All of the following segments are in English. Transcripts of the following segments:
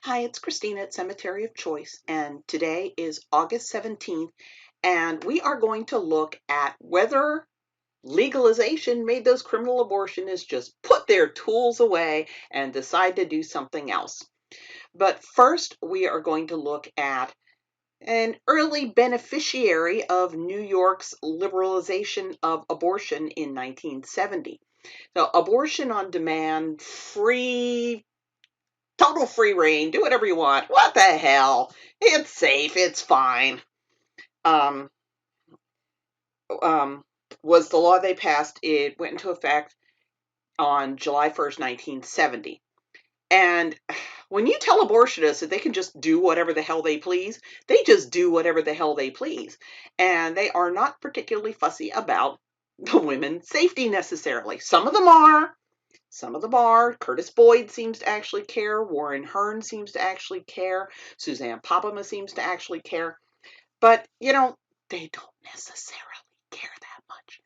Hi, it's Christina at Cemetery of Choice, and today is August 17th, and we are going to look at whether legalization made those criminal abortionists just put their tools away and decide to do something else. But first, we are going to look at an early beneficiary of New York's liberalization of abortion in 1970. So, abortion on demand, total free reign, do whatever you want. What the hell? It's safe, it's fine. Um, um, was the law they passed. It went into effect on July 1st, 1970. And when you tell abortionists that they can just do whatever the hell they please, they just do whatever the hell they please. And they are not particularly fussy about the women's safety necessarily. Some of them are. Some of them are. Curtis Boyd seems to actually care. Warren Hearn seems to actually care. Suzanne Popama seems to actually care. But, they don't necessarily care that much.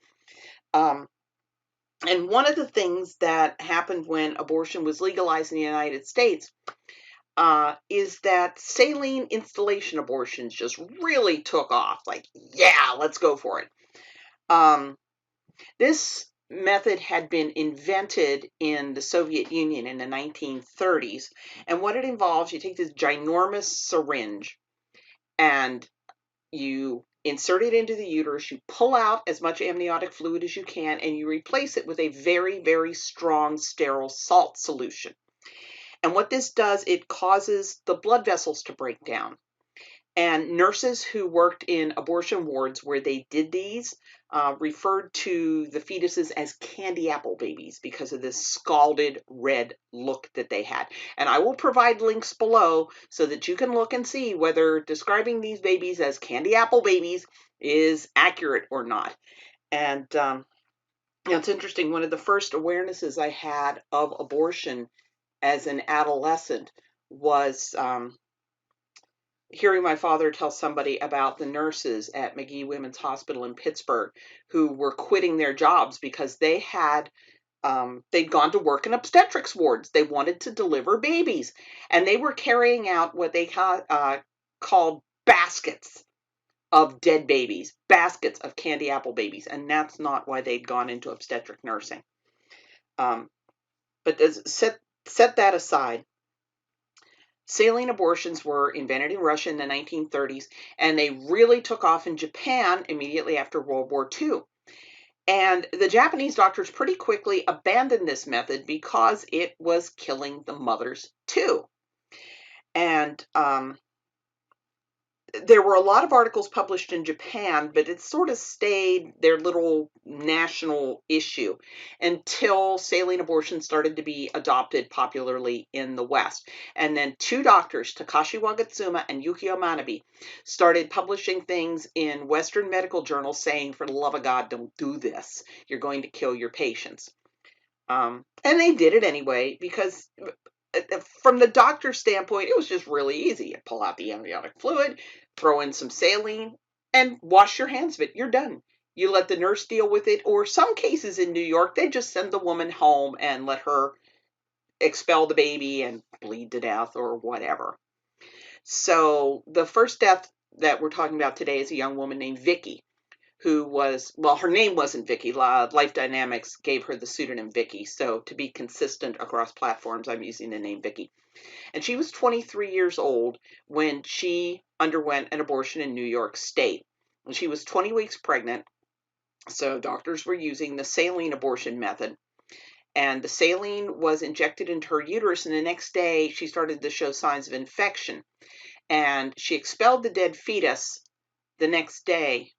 And one of the things that happened when abortion was legalized in the United States is that saline installation abortions just really took off. Like, yeah, let's go for it. This method had been invented in the Soviet Union in the 1930s. And what it involves, you take this ginormous syringe and you insert it into the uterus, you pull out as much amniotic fluid as you can, and you replace it with a very, very strong sterile salt solution. And what this does, it causes the blood vessels to break down. And nurses who worked in abortion wards where they did these referred to the fetuses as candy apple babies because of this scalded red look that they had. And I will provide links below so that you can look and see whether describing these babies as candy apple babies is accurate or not. And it's interesting, one of the first awarenesses I had of abortion as an adolescent was hearing my father tell somebody about the nurses at McGee Women's Hospital in Pittsburgh who were quitting their jobs because they'd gone to work in obstetrics wards. They wanted to deliver babies, and they were carrying out what they called baskets of dead babies, baskets of candy apple babies, and that's not why they'd gone into obstetric nursing. But set that aside. Saline abortions were invented in Russia in the 1930s, and they really took off in Japan immediately after World War II. And the Japanese doctors pretty quickly abandoned this method because it was killing the mothers too. And there were a lot of articles published in Japan, but it sort of stayed their little national issue until saline abortion started to be adopted popularly in the West. And then two doctors, Takashi Wagatsuma and Yukio Manabe, started publishing things in Western medical journals saying, for the love of God, don't do this. You're going to kill your patients. And they did it anyway because from the doctor's standpoint, it was just really easy. You pull out the amniotic fluid, throw in some saline, and wash your hands of it. You're done. You let the nurse deal with it, or some cases in New York, they just send the woman home and let her expel the baby and bleed to death or whatever. So the first death that we're talking about today is a young woman named Vicky, who was, well, her name wasn't Vicky. Life Dynamics gave her the pseudonym Vicky. So to be consistent across platforms, I'm using the name Vicky. And she was 23 years old when she underwent an abortion in New York State. And she was 20 weeks pregnant. So doctors were using the saline abortion method. And the saline was injected into her uterus. And the next day, she started to show signs of infection. And she expelled the dead fetus the next day.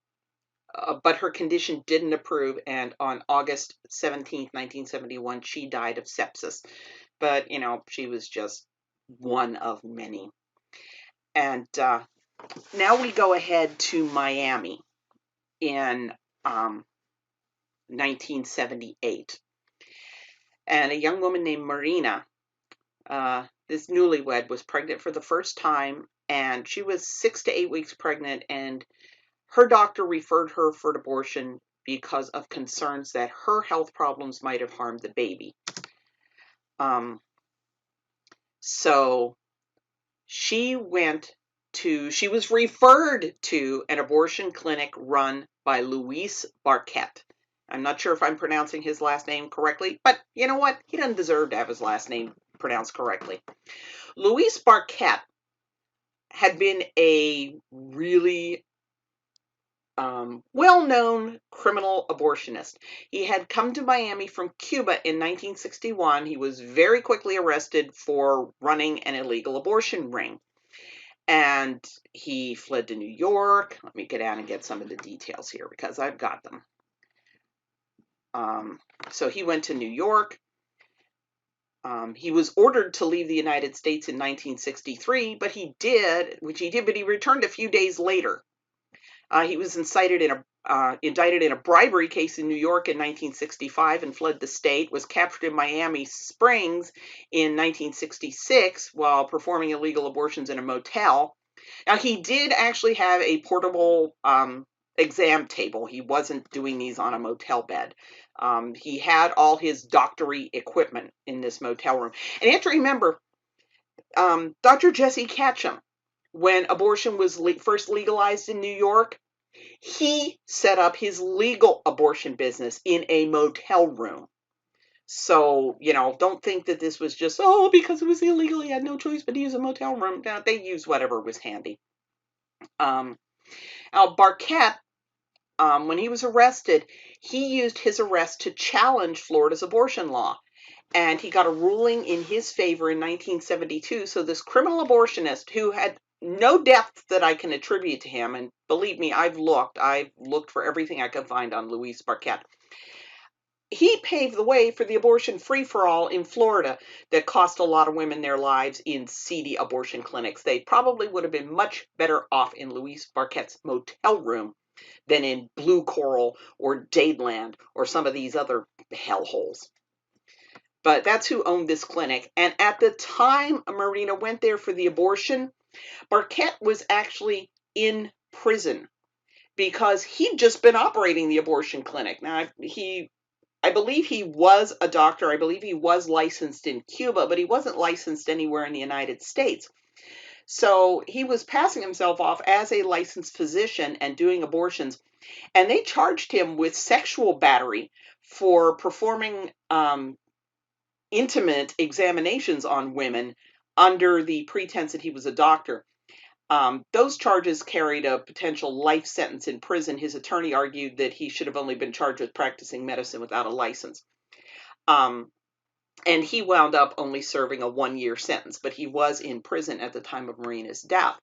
But her condition didn't improve, and on August 17th, 1971, she died of sepsis. But, she was just one of many. And now we go ahead to Miami in 1978. And a young woman named Marina, this newlywed, was pregnant for the first time, and she was 6 to 8 weeks pregnant, and her doctor referred her for an abortion because of concerns that her health problems might have harmed the baby. So She was referred to an abortion clinic run by Luis Barquette. I'm not sure if I'm pronouncing his last name correctly, but you know what? He doesn't deserve to have his last name pronounced correctly. Luis Barquette had been a really well-known criminal abortionist. He had come to Miami from Cuba in 1961. He was very quickly arrested for running an illegal abortion ring. And he fled to New York. Let me get down and get some of the details here because I've got them. So he went to New York. He was ordered to leave the United States in 1963, but he returned a few days later. He was indicted in a bribery case in New York in 1965 and fled the state, was captured in Miami Springs in 1966 while performing illegal abortions in a motel. Now, he did actually have a portable exam table. He wasn't doing these on a motel bed. He had all his doctory equipment in this motel room. And you have to remember, Dr. Jesse Ketchum, when abortion was first legalized in New York, he set up his legal abortion business in a motel room. So, don't think that this was just, because it was illegal, he had no choice but to use a motel room. No, they used whatever was handy. Now, Barquette, when he was arrested, he used his arrest to challenge Florida's abortion law. And he got a ruling in his favor in 1972. So this criminal abortionist who had no deaths that I can attribute to him, and believe me, I've looked for everything I could find on Luis Barquette. He paved the way for the abortion free-for-all in Florida that cost a lot of women their lives in seedy abortion clinics. They probably would have been much better off in Luis Barquette's motel room than in Blue Coral or Dadeland or some of these other hellholes. But that's who owned this clinic. And at the time Marina went there for the abortion, Barquette was actually in prison because he'd just been operating the abortion clinic. Now, I believe he was a doctor. I believe he was licensed in Cuba, but he wasn't licensed anywhere in the United States. So he was passing himself off as a licensed physician and doing abortions. And they charged him with sexual battery for performing intimate examinations on women under the pretense that he was a doctor. Those charges carried a potential life sentence in prison. His attorney argued that he should have only been charged with practicing medicine without a license. And he wound up only serving a 1-year sentence, but he was in prison at the time of Marina's death.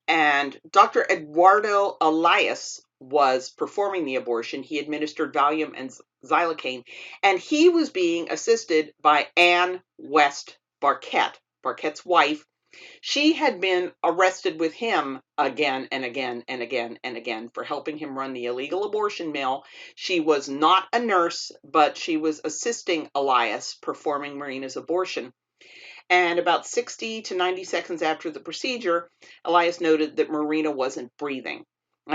And Dr. Eduardo Elias was performing the abortion. He administered Valium and xylocaine, and he was being assisted by Ann West Barquette, Barquette's wife. She had been arrested with him again and again and again and again for helping him run the illegal abortion mill. She was not a nurse, but she was assisting Elias performing Marina's abortion. And about 60 to 90 seconds after the procedure, Elias noted that Marina wasn't breathing.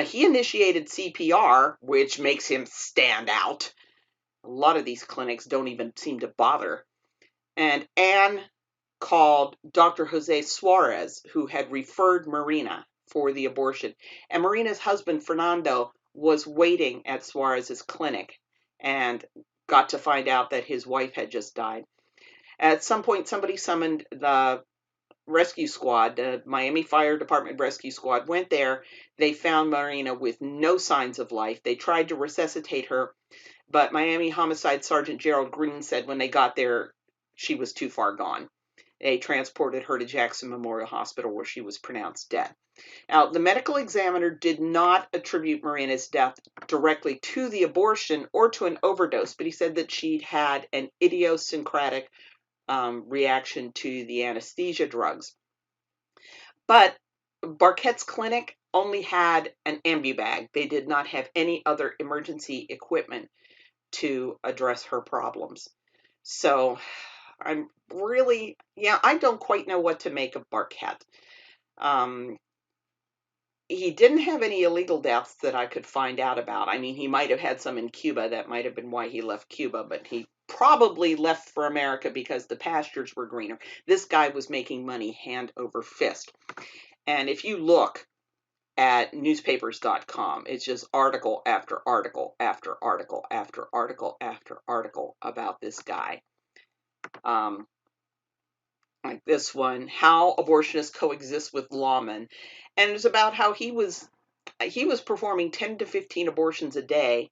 He initiated CPR, which makes him stand out. A lot of these clinics don't even seem to bother. And Anne called Dr. Jose Suarez, who had referred Marina for the abortion. And Marina's husband, Fernando, was waiting at Suarez's clinic and got to find out that his wife had just died. At some point, somebody summoned the rescue squad. The Miami Fire Department rescue squad went there. They found Marina with no signs of life. They tried to resuscitate her, but Miami Homicide Sergeant Gerald Green said when they got there, she was too far gone. They transported her to Jackson Memorial Hospital, where she was pronounced dead. Now, the medical examiner did not attribute Marina's death directly to the abortion or to an overdose, but he said that she'd had an idiosyncratic reaction to the anesthesia drugs. But Barquette's clinic only had an ambubag. They did not have any other emergency equipment to address her problems. So I don't quite know what to make of Barquette. He didn't have any illegal deaths that I could find out about. I mean, he might have had some in Cuba. That might have been why he left Cuba, but he probably left for America because the pastures were greener. This guy was making money hand over fist. And if you look at newspapers.com, it's just article after article after article after article after article about this guy. Like this one, How Abortionists Coexist with Lawmen. And it's about how he was performing 10 to 15 abortions a day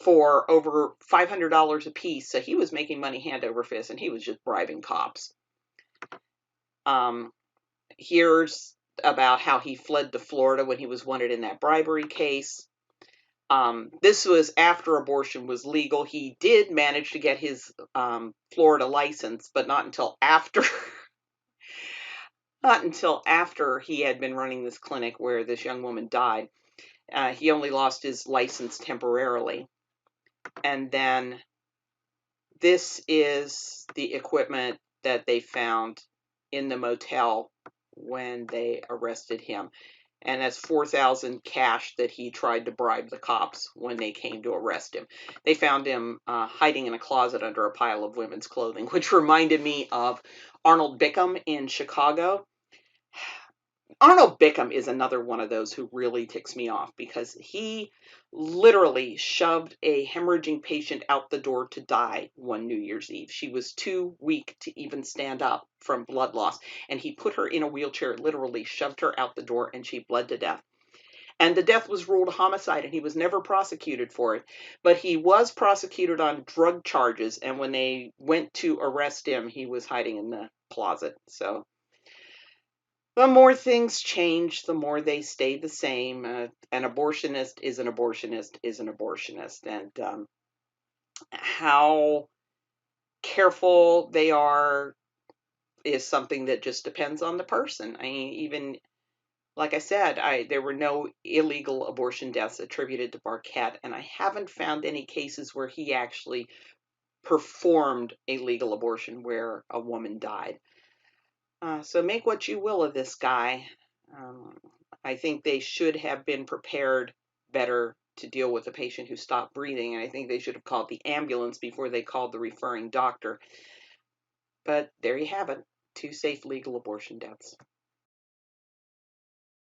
for over $500 a piece. So he was making money hand over fist, and he was just bribing cops. Here's about how he fled to Florida when he was wanted in that bribery case. This was after abortion was legal. He did manage to get his Florida license, but not until after not until after he had been running this clinic where this young woman died. He only lost his license temporarily. And then this is the equipment that they found in the motel when they arrested him. And that's $4,000 cash that he tried to bribe the cops when they came to arrest him. They found him hiding in a closet under a pile of women's clothing, which reminded me of Arnold Bickham in Chicago. Arnold Bickham is another one of those who really ticks me off because he literally shoved a hemorrhaging patient out the door to die one New Year's Eve. She was too weak to even stand up from blood loss, and he put her in a wheelchair, literally shoved her out the door, and she bled to death. And the death was ruled a homicide, and he was never prosecuted for it. But he was prosecuted on drug charges, and when they went to arrest him, he was hiding in the closet. So the more things change, the more they stay the same. An abortionist is an abortionist is an abortionist. And how careful they are is something that just depends on the person. I mean, even like I said, there were no illegal abortion deaths attributed to Barquette, and I haven't found any cases where he actually performed a legal abortion where a woman died. So make what you will of this guy. Um, I think they should have been prepared better to deal with a patient who stopped breathing, and I think they should have called the ambulance before they called the referring doctor. But there you have it, 2 safe legal abortion deaths.